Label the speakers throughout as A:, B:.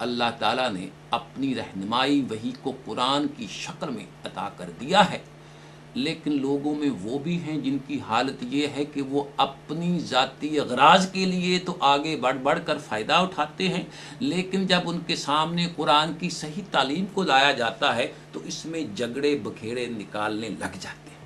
A: اللہ تعالیٰ نے اپنی رہنمائی وحی کو قرآن کی شکل میں عطا کر دیا ہے، لیکن لوگوں میں وہ بھی ہیں جن کی حالت یہ ہے کہ وہ اپنی ذاتی اغراض کے لیے تو آگے بڑھ بڑھ کر فائدہ اٹھاتے ہیں، لیکن جب ان کے سامنے قرآن کی صحیح تعلیم کو لایا جاتا ہے تو اس میں جھگڑے بکھیڑے نکالنے لگ جاتے ہیں۔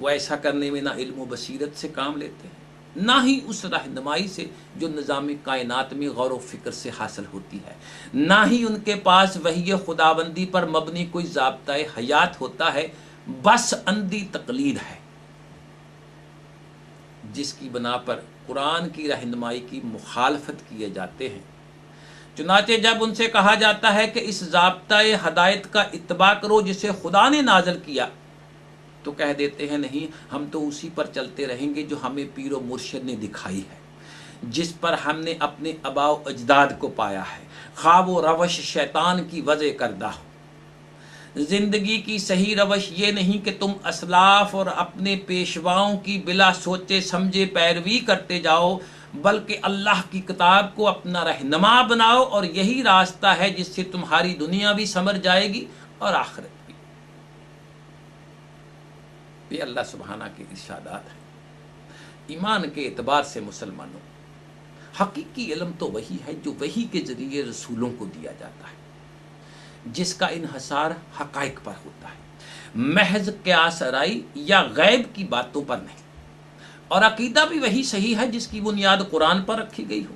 A: وہ ایسا کرنے میں نہ علم و بصیرت سے کام لیتے ہیں، نہ ہی اس رہنمائی سے جو نظام کائنات میں غور و فکر سے حاصل ہوتی ہے، نہ ہی ان کے پاس وحی خداوندی پر مبنی کوئی ضابطۂ حیات ہوتا ہے، بس اندھی تقلید ہے جس کی بنا پر قرآن کی رہنمائی کی مخالفت کیے جاتے ہیں۔ چنانچہ جب ان سے کہا جاتا ہے کہ اس ضابطۂ ہدایت کا اتباع کرو جسے خدا نے نازل کیا، تو کہہ دیتے ہیں نہیں، ہم تو اسی پر چلتے رہیں گے جو ہمیں پیر و مرشد نے دکھائی ہے، جس پر ہم نے اپنے آباء و اجداد کو پایا ہے، خواہ وہ روش شیطان کی وضع کردہ ہو۔ زندگی کی صحیح روش یہ نہیں کہ تم اسلاف اور اپنے پیشواؤں کی بلا سوچے سمجھے پیروی کرتے جاؤ، بلکہ اللہ کی کتاب کو اپنا رہنما بناؤ، اور یہی راستہ ہے جس سے تمہاری دنیا بھی سمر جائے گی اور آخرت بھی۔ یہ اللہ سبحانہ کے ارشادات ہیں۔ ایمان کے اعتبار سے مسلمانوں، حقیقی علم تو وہی ہے جو وحی کے ذریعے رسولوں کو دیا جاتا ہے، جس کا انحصار حقائق پر ہوتا ہے، محض قیاس آرائی یا غیب کی باتوں پر نہیں، اور عقیدہ بھی وہی صحیح ہے جس کی بنیاد قرآن پر رکھی گئی ہو۔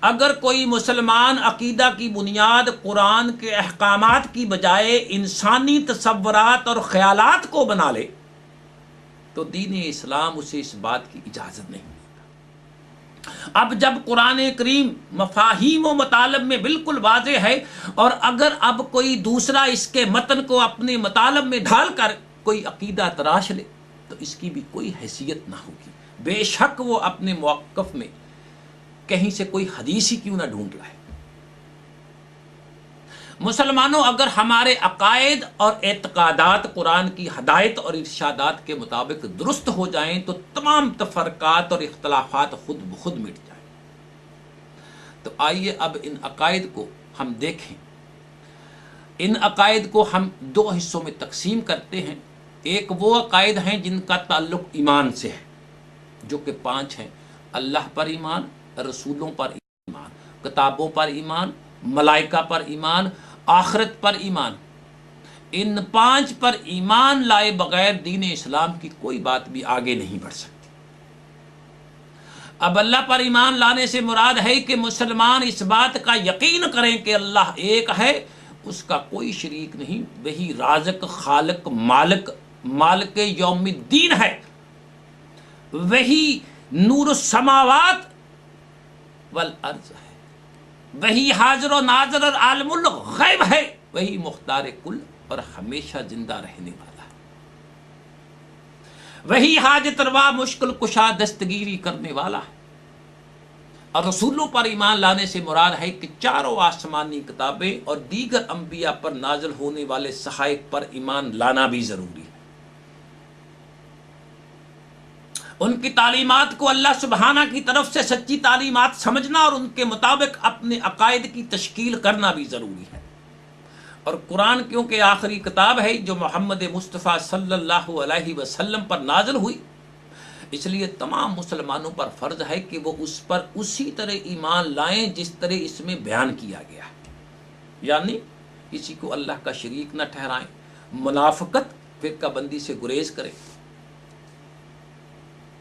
A: اگر کوئی مسلمان عقیدہ کی بنیاد قرآن کے احکامات کی بجائے انسانی تصورات اور خیالات کو بنا لے تو دین اسلام اسے اس بات کی اجازت نہیں۔ اب جب قرآن کریم مفاہیم و مطالب میں بالکل واضح ہے، اور اگر اب کوئی دوسرا اس کے متن کو اپنے مطالب میں ڈھال کر کوئی عقیدہ تراش لے تو اس کی بھی کوئی حیثیت نہ ہوگی، بے شک وہ اپنے موقف میں کہیں سے کوئی حدیث ہی کیوں نہ ڈھونڈ لائے۔ مسلمانوں، اگر ہمارے عقائد اور اعتقادات قرآن کی ہدایت اور ارشادات کے مطابق درست ہو جائیں تو تمام تفرقات اور اختلافات خود بخود مٹ جائیں۔ تو آئیے اب ان عقائد کو ہم دیکھیں۔ ان عقائد کو ہم دو حصوں میں تقسیم کرتے ہیں۔ ایک وہ عقائد ہیں جن کا تعلق ایمان سے ہے، جو کہ 5 ہیں: اللہ پر ایمان، رسولوں پر ایمان، کتابوں پر ایمان، ملائکہ پر ایمان، آخرت پر ایمان۔ ان 5 پر ایمان لائے بغیر دین اسلام کی کوئی بات بھی آگے نہیں بڑھ سکتی۔ اب اللہ پر ایمان لانے سے مراد ہے کہ مسلمان اس بات کا یقین کریں کہ اللہ ایک ہے، اس کا کوئی شریک نہیں، وہی رازق، خالق، مالک یوم الدین ہے، وہی نور السماوات والارض ہے، وہی حاضر و ناظر اور عالم الغیب ہے، وہی مختار کل اور ہمیشہ زندہ رہنے والا ہے، وہی حاجت روا مشکل کشا دستگیری کرنے والا ہے۔ اور رسولوں پر ایمان لانے سے مراد ہے کہ 4 آسمانی کتابیں اور دیگر انبیاء پر نازل ہونے والے صحائف پر ایمان لانا بھی ضروری ہے۔ ان کی تعلیمات کو اللہ سبحانہ کی طرف سے سچی تعلیمات سمجھنا اور ان کے مطابق اپنے عقائد کی تشکیل کرنا بھی ضروری ہے۔ اور قرآن کیونکہ آخری کتاب ہے جو محمد مصطفیٰ صلی اللہ علیہ وسلم پر نازل ہوئی، اس لیے تمام مسلمانوں پر فرض ہے کہ وہ اس پر اسی طرح ایمان لائیں جس طرح اس میں بیان کیا گیا ہے، یعنی کسی کو اللہ کا شریک نہ ٹھہرائیں، منافقت، فرقہ بندی سے گریز کریں۔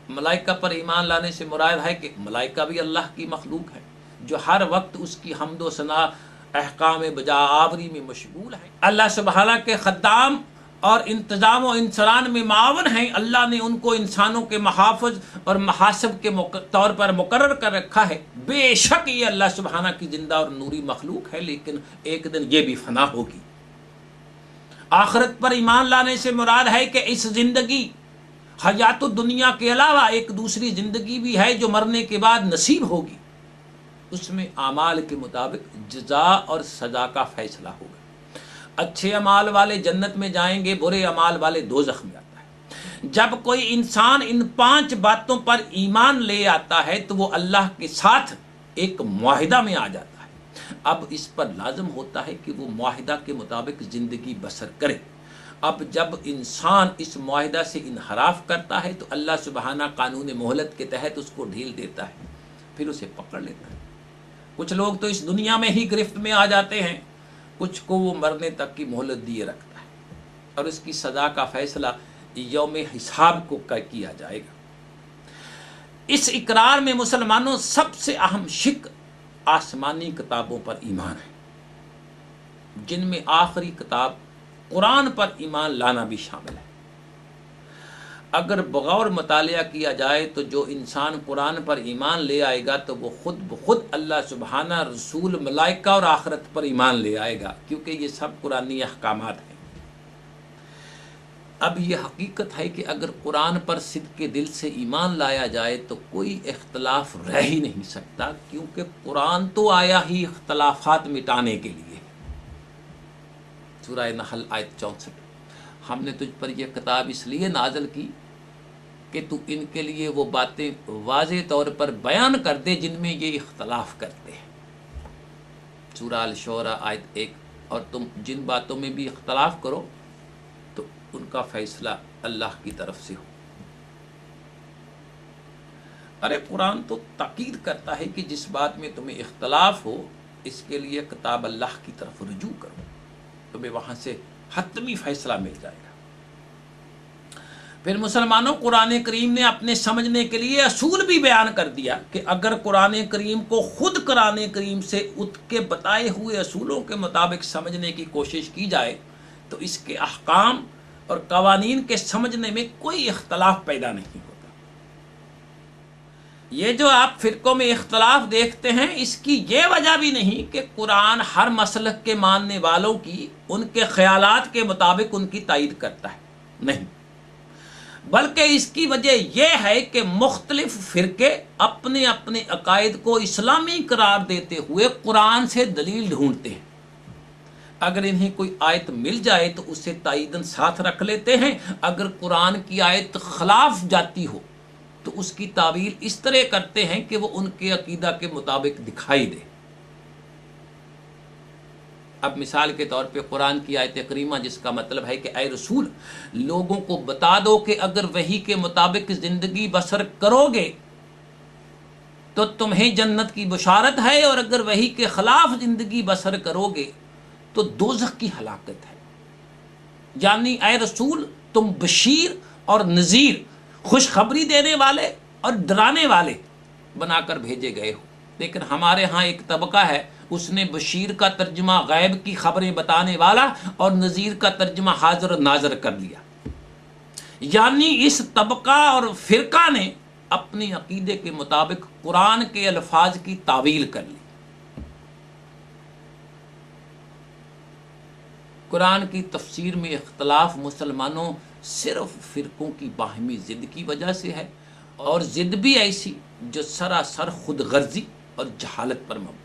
A: ملائکہ پر ایمان لانے سے مراد ہے کہ ملائکہ بھی اللہ کی مخلوق ہے جو ہر وقت اس کی حمد و ثنا، احکام بجا آوری میں مشغول ہے۔ اللہ سبحانہ کے خدام اور انتظام و انسران میں معاون ہیں۔ اللہ نے ان کو انسانوں کے محافظ اور محاسب کے طور پر مقرر کر رکھا ہے۔ بے شک یہ اللہ سبحانہ کی زندہ اور نوری مخلوق ہے، لیکن ایک دن یہ بھی فنا ہوگی۔ آخرت پر ایمان لانے سے مراد ہے کہ اس زندگی حیات الدنیا کے علاوہ ایک دوسری زندگی بھی ہے جو مرنے کے بعد نصیب ہوگی، اس میں اعمال کے مطابق جزا اور سزا کا فیصلہ ہوگا۔ اچھے اعمال والے جنت میں جائیں گے، برے اعمال والے دوزخ میں آتا ہے۔ جب کوئی انسان ان 5 باتوں پر ایمان لے آتا ہے تو وہ اللہ کے ساتھ ایک معاہدہ میں آ جاتا ہے، اب اس پر لازم ہوتا ہے کہ وہ معاہدہ کے مطابق زندگی بسر کرے۔ اب جب انسان اس معاہدہ سے انحراف کرتا ہے تو اللہ سبحانہ قانون مہلت کے تحت اس کو ڈھیل دیتا ہے، پھر اسے پکڑ لیتا ہے۔ کچھ لوگ تو اس دنیا میں ہی گرفت میں آ جاتے ہیں، کچھ کو وہ مرنے تک کی مہلت دیے رکھتا ہے، اور اس کی سزا کا فیصلہ یوم حساب کو کیا جائے گا۔ اس اقرار میں مسلمانوں سب سے اہم شق آسمانی کتابوں پر ایمان ہے، جن میں آخری کتاب قرآن پر ایمان لانا بھی شامل ہے۔ اگر بغور مطالعہ کیا جائے تو جو انسان قرآن پر ایمان لے آئے گا تو وہ خود بخود اللہ سبحانہ، رسول، ملائکہ اور آخرت پر ایمان لے آئے گا، کیونکہ یہ سب قرآنی احکامات ہیں۔ اب یہ حقیقت ہے کہ اگر قرآن پر صدق دل سے ایمان لایا جائے تو کوئی اختلاف رہ ہی نہیں سکتا، کیونکہ قرآن تو آیا ہی اختلافات مٹانے کے لیے۔ سورہ نحل آیت 64، ہم نے تجھ پر یہ کتاب اس لیے نازل کی کہ تو ان کے لیے وہ باتیں واضح طور پر بیان کر دے جن میں یہ اختلاف کرتے ہیں۔ سورہ الشعراء آیت 1، اور تم جن باتوں میں بھی اختلاف کرو تو ان کا فیصلہ اللہ کی طرف سے ہو۔ ارے قرآن تو تاکید کرتا ہے کہ جس بات میں تمہیں اختلاف ہو اس کے لیے کتاب اللہ کی طرف رجوع کرو، تمہیں وہاں سے حتمی فیصلہ مل جائے گا۔ پھر مسلمانوں، قرآن کریم نے اپنے سمجھنے کے لیے اصول بھی بیان کر دیا کہ اگر قرآن کریم کو خود قرآن کریم سے اس کے بتائے ہوئے اصولوں کے مطابق سمجھنے کی کوشش کی جائے تو اس کے احکام اور قوانین کے سمجھنے میں کوئی اختلاف پیدا نہیں ہوتا۔ یہ جو آپ فرقوں میں اختلاف دیکھتے ہیں اس کی یہ وجہ بھی نہیں کہ قرآن ہر مسلک کے ماننے والوں کی ان کے خیالات کے مطابق ان کی تائید کرتا ہے، نہیں، بلکہ اس کی وجہ یہ ہے کہ مختلف فرقے اپنے اپنے عقائد کو اسلامی قرار دیتے ہوئے قرآن سے دلیل ڈھونڈتے ہیں۔ اگر انہیں کوئی آیت مل جائے تو اسے تائیداً ساتھ رکھ لیتے ہیں، اگر قرآن کی آیت خلاف جاتی ہو تو اس کی تعویل اس طرح کرتے ہیں کہ وہ ان کے عقیدہ کے مطابق دکھائی دے۔ اب مثال کے طور پہ قرآن کی آیت کریمہ جس کا مطلب ہے کہ اے رسول، لوگوں کو بتا دو کہ اگر وحی کے مطابق زندگی بسر کرو گے تو تمہیں جنت کی بشارت ہے، اور اگر وحی کے خلاف زندگی بسر کرو گے تو دوزخ کی ہلاکت ہے۔ یعنی اے رسول، تم بشیر اور نذیر، خوشخبری دینے والے اور ڈرانے والے بنا کر بھیجے گئے ہو۔ لیکن ہمارے ہاں ایک طبقہ ہے، اس نے بشیر کا ترجمہ غیب کی خبریں بتانے والا اور نذیر کا ترجمہ حاضر و ناظر کر لیا۔ یعنی اس طبقہ اور فرقہ نے اپنے عقیدے کے مطابق قرآن کے الفاظ کی تعویل کر لی۔ قرآن کی تفسیر میں اختلاف مسلمانوں صرف فرقوں کی باہمی ضد کی وجہ سے ہے، اور ضد بھی ایسی جو سراسر خود غرضی اور جہالت پر مبنی۔